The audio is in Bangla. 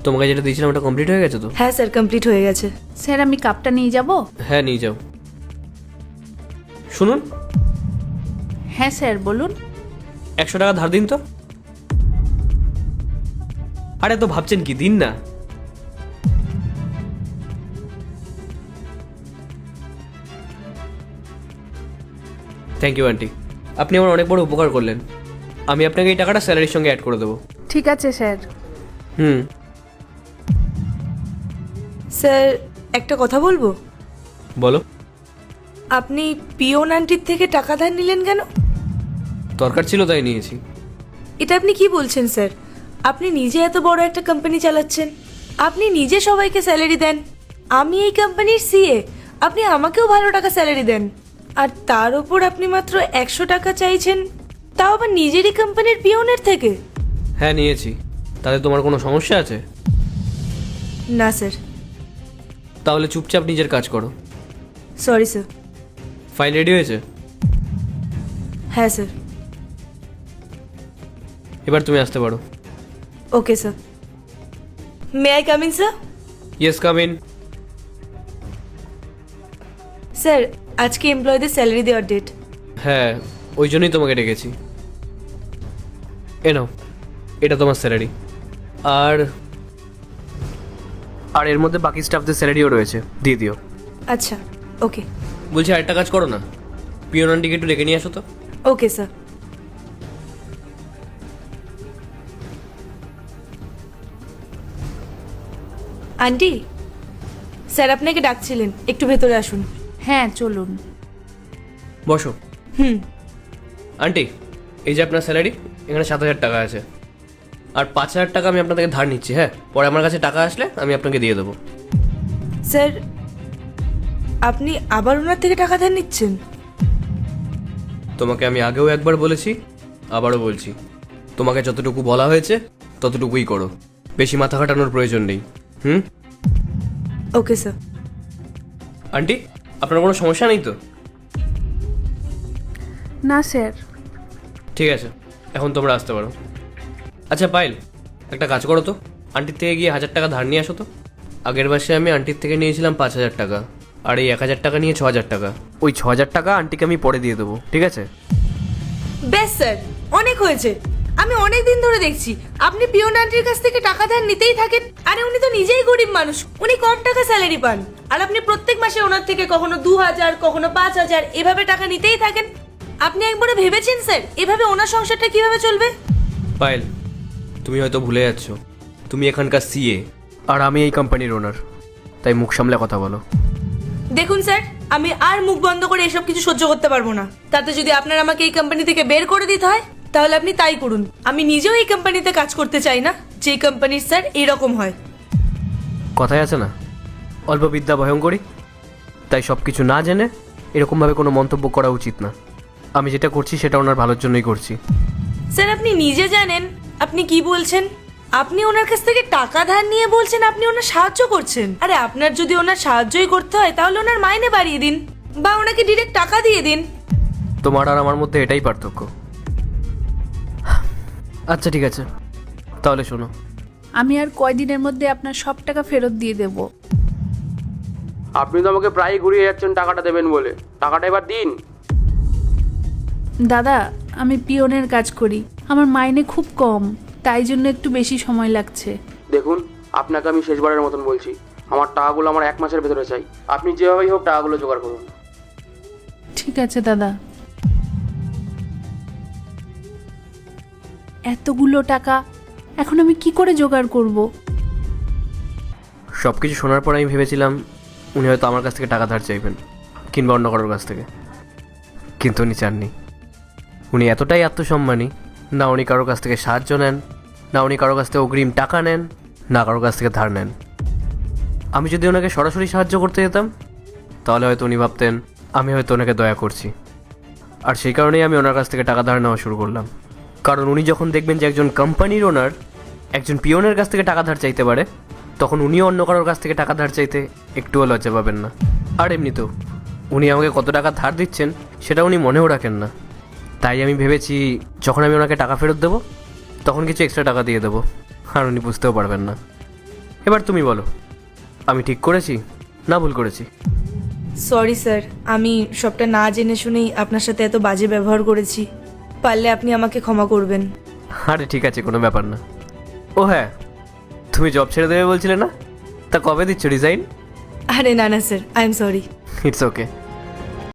তোমাকে যেটা দিয়েছিলাম ওটা কমপ্লিট হয়ে গেছে তো? হ্যাঁ স্যার, কমপ্লিট হয়ে গেছে। স্যার আমি কাপটা নিয়ে যাব? হ্যাঁ নিয়ে যাও। শুনুন, হ্যাঁ স্যার বলুন। 100 টাকা ধার দিন তো। আরে তো ভাবছেন কি, দিন না। থ্যাংক ইউ আন্টি, আপনি আমার অনেক বড় উপকার করলেন। আমি আপনাকে এই টাকাটা স্যালারির সঙ্গে অ্যাড করে দেবো। ঠিক আছে স্যার। হুম, স্যার একটা কথা বলবো। বলো। আপনি পিওন আন্টির থেকে টাকা ধার নিলেন কেন? দরকার ছিল তাই নিয়েছি। এটা আপনি কি বলছেন স্যার? আপনি নিজে এত বড় একটা কোম্পানি চালাচ্ছেন, আপনি নিজে সবাইকে স্যালারি দেন, আমি এই কোম্পানির সিএ, আপনি আমাকেও ভালো টাকা স্যালারি দেন, আর তার ওপর আপনি মাত্র 100 টাকা চাইছেন, তাও আবার নিজেরই কোম্পানির পিওনের থেকে। হ্যাঁ নিয়েছি, তাতে তোমার কোনো সমস্যা আছে? না স্যার। তাহলে চুপচাপ নিজের কাজ করো। Sorry sir. ফাইল রেডি হয়েছে? হ্যাঁ স্যার। এবার তুমি আসতে পারো। Okay sir. May I come in sir? Yes, come in. Sir আজকে এমপ্লয়ীদের স্যালারি দেওয়ার ডেট। হ্যাঁ, ওই জন্যই তোমাকে ডেকেছি। এ নাও, এটা তোমার স্যালারি। আর আর এর মধ্যে বাকি স্টাফদের স্যালারিও রয়েছে, দিয়ে দিও। আচ্ছা ওকে। বলছি আরেকটা কাজ করো না, পিওন আন্টিকে একটু ডেকে নিয়ে আসো তো। Okay sir. আন্টি, স্যার আপনাকে ডাকছিলেন, একটু ভেতরে আসুন। হ্যাঁ চলুন। বসো। হুম। আন্টি, এই যে আপনার স্যালারি, এখানে 7,000 টাকা আছে। আর 5,000 টাকা আমি আপনাদেরকে ধার নিচ্ছি। হ্যাঁ, পরে আমার কাছে টাকা আসলে আমি আপনাকে দিয়ে দেবো। স্যার আপনি আবার ওনার থেকে টাকা ধার নিচ্ছেন? তোমাকে আমি আগেও একবার বলেছি, আবারও বলছি, তোমাকে যতটুকু বলা হয়েছে ততটুকুই করো, বেশি মাথা খাটানোর প্রয়োজন নেই। হুম? Okay sir. আন্টি, আপনার কোনো সমস্যা নেই তো? না স্যার। ঠিক আছে, এখন তোমরা আসতে পারো। আচ্ছা পায়েল, একটা কাজ করো তো, আন্টির থেকে গিয়ে 1,000 টাকা ধার নিয়ে আসো তো। আগের মাসে আমি আন্টির থেকে নিয়েছিলাম 5,000 টাকা, আর এই 1,000 টাকা নিয়ে 6,000 টাকা। ওই 6,000 টাকা আন্টিকে আমি পরে দিয়ে দেবো, ঠিক আছে? বেশ স্যার, অনেক হয়েছে। আমি অনেক দিন ধরে দেখছি আপনি পিওন আন্টির কাছ থেকে টাকা ধার নিতেই থাকেন। আরে উনি তো নিজেই গরিব মানুষ, উনি কম টাকা স্যালারি পান, আর আপনি প্রত্যেক মাসে ওনার থেকে কখনো 2,000 কখনো 5,000 এভাবে টাকা নিতেই থাকেন। আপনি একবারে ভেবেছেন স্যার এভাবে ওনার সংসারটা কিভাবে চলবে? পায়েল, তুমি হয়তো ভুলে যাচ্ছ, তুমি এখানকার সিএ আর আমি এই কোম্পানির ওনার, তাই মুখ সামলে কথা বলো। দেখুন স্যার, আমি আর মুখ বন্ধ করে এসব কিছু সহ্য করতে পারবো না। তাতে যদি আপনার আমাকে এই কোম্পানি থেকে বের করে দিতে হয় তাহলে আপনি তাই করুন। আমি নিজেও এই কোম্পানিতে কাজ করতে চাই না যে কোম্পানির স্যার এরকম হয়। কথায় আছে না, অল্প বিদ্যা ভয়ঙ্করী, তাই সব কিছু না জেনে এরকমভাবে কোনো মন্তব্য করা উচিত না। আমি যেটা করছি সেটা ওনার ভালোর জন্যই করছি। স্যার আপনি নিজে জানেন আপনি কি বলছেন। আপনি ওনার কাছ থেকে টাকা ধার নিয়ে বলছেন আপনি ওনার সাহায্য করছেন। আরে আপনার যদি ওনার সাহায্যই করতে হয় তাহলে ওনার মাইনে বাড়িয়ে দিন বা ওনাকে ডিরেক্ট টাকা দিয়ে দিন। তোমার আর আমার মধ্যে এটাই পার্থক্য। আচ্ছা ঠিক আছে, তাহলে শোনো। আমি আর কয়দিনের মধ্যে আপনার সব টাকা ফেরত দিয়ে দেব। আপনি তো আমাকে প্রায় ঘুরিয়ে যাচ্ছেন টাকাটা দেবেন বলে, টাকাটা এবার দিন। দাদা আমি পিওনের কাজ করি, আমার মাইনে খুব কম, তাই জন্য একটু বেশি সময় লাগছে। দেখুন, আপনাকে আমি শেষবারের মতন বলছি, আমার টাকাগুলো আমার 1 মাসের ভেতরে চাই। আপনি যেভাবেই হোক টাকাগুলো জোগাড় করুন। ঠিক আছে দাদা। এতগুলো টাকা এখন আমি কি করে জোগাড় করব? সব কিছু শোনার পর আমি ভেবেছিলাম উনি হয়তো আমার কাছ থেকে টাকা ধার চাইবেন কিংবা অন্য কারোর কাছ থেকে, কিন্তু উনি চাননি। উনি এতটাই আত্মসম্মানী, না উনি কারোর কাছ থেকে সাহায্য নেন, না উনি কারোর কাছ থেকে অগ্রিম টাকা নেন, না কারোর কাছ থেকে ধার নেন। আমি যদি ওনাকে সরাসরি সাহায্য করতে যেতাম তাহলে হয়তো উনি ভাবতেন আমি হয়তো ওনাকে দয়া করছি, আর সেই কারণেই আমি ওনার কাছ থেকে টাকা ধার নেওয়া শুরু করলাম। কারণ উনি যখন দেখবেন যে একজন কোম্পানির ওনার একজন পিওনের কাছ থেকে টাকা ধার চাইতে পারে, তখন উনিও অন্য কারোর কাছ থেকে টাকা ধার চাইতে একটুও লজ্জা পাবেন না। আর এমনিতেও উনি আমাকে কত টাকা ধার দিচ্ছেন সেটা উনি মনেও রাখেন না। তাই আমি ভেবেছি যখন আমি ওনাকে টাকা ফেরত দেবো তখন কিছু এক্সট্রা টাকা দিয়ে দেবো, আর উনি বুঝতেও পারবেন না। এবার তুমি বলো, আমি ঠিক করেছি না ভুল করেছি? সরি স্যার, আমি সবটা না জেনে শুনেই আপনার সাথে এত বাজে ব্যবহার করেছি। পারলে আপনি আমাকে ক্ষমা করবেন। আরে ঠিক আছে, কোনো ব্যাপার না। ও হ্যাঁ, তুমি জব ছেড়ে দেবে বলছিলে না, তা কবে দিচ্ছ রিজাইন? আরে না না sir, I am sorry. It's okay.